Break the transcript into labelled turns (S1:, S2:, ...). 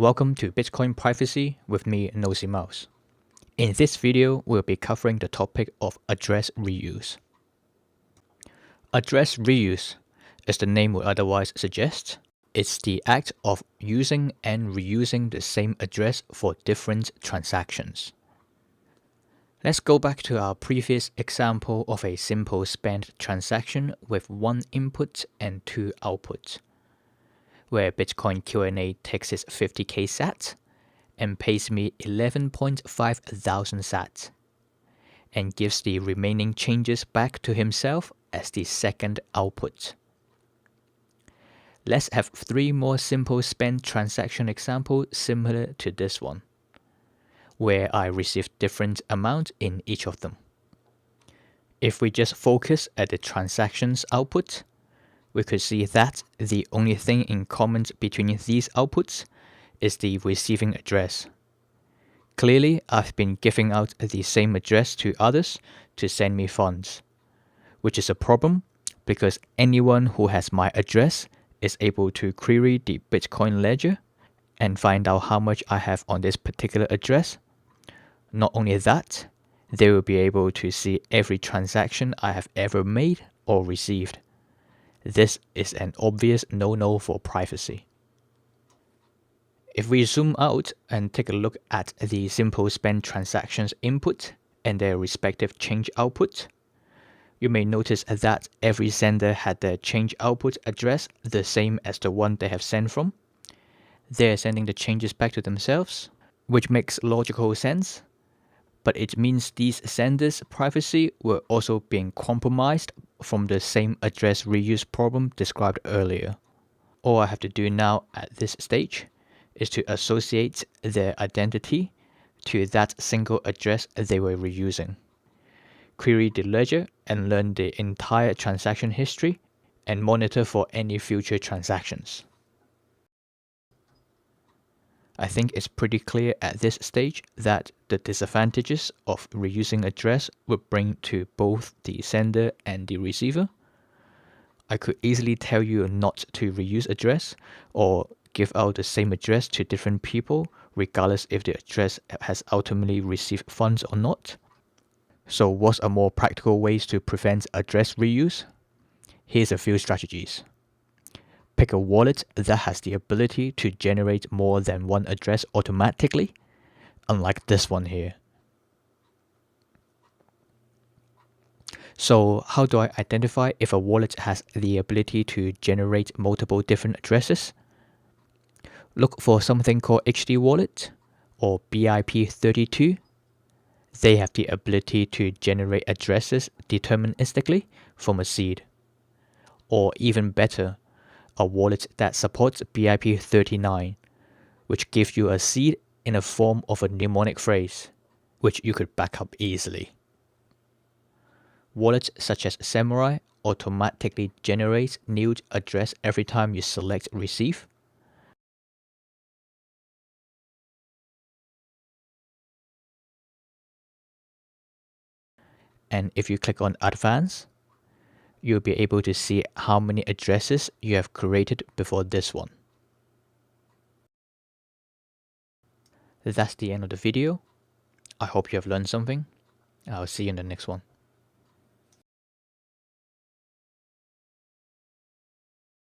S1: Welcome to Bitcoin Privacy with me, Nosy Mouse. In this video, we'll be covering the topic of address reuse. Address reuse, as the name would otherwise suggest, it's the act of using and reusing the same address for different transactions. Let's go back to our previous example of a simple spend transaction with one input and two outputs, where Bitcoin Q&A takes its 50k sat and pays me 11.5 thousand sat and gives the remaining changes back to himself as the second output. Let's have three more simple spend transaction examples similar to this one, where I receive different amount in each of them. If we just focus at the transactions output, we could see that the only thing in common between these outputs is the receiving address. Clearly, I've been giving out the same address to others to send me funds, which is a problem because anyone who has my address is able to query the Bitcoin ledger and find out how much I have on this particular address. Not only that, they will be able to see every transaction I have ever made or received. This is an obvious no-no for privacy. If we zoom out and take a look at the simple spend transactions input and their respective change output, you may notice that every sender had their change output address the same as the one they have sent from. They're sending the changes back to themselves, which makes logical sense, but it means these senders' privacy were also being compromised from the same address reuse problem described earlier. All I have to do now at this stage is to associate their identity to that single address they were reusing, query the ledger and learn the entire transaction history, and monitor for any future transactions. I think it's pretty clear at this stage that the disadvantages of reusing address would bring to both the sender and the receiver. I could easily tell you not to reuse address or give out the same address to different people regardless if the address has ultimately received funds or not. So what are more practical ways to prevent address reuse? Here's a few strategies. Pick a wallet that has the ability to generate more than one address automatically, unlike this one here. So how do I identify if a wallet has the ability to generate multiple different addresses? Look for something called HD Wallet or BIP32. They have the ability to generate addresses deterministically from a seed. Or even better, a wallet that supports BIP39, which gives you a seed in the form of a mnemonic phrase, which you could back up easily. Wallets such as Samurai automatically generate new address every time you select Receive. And if you click on Advanced, you'll be able to see how many addresses you have created before this one. That's the end of the video. I hope you have learned something. I'll see you in the next one.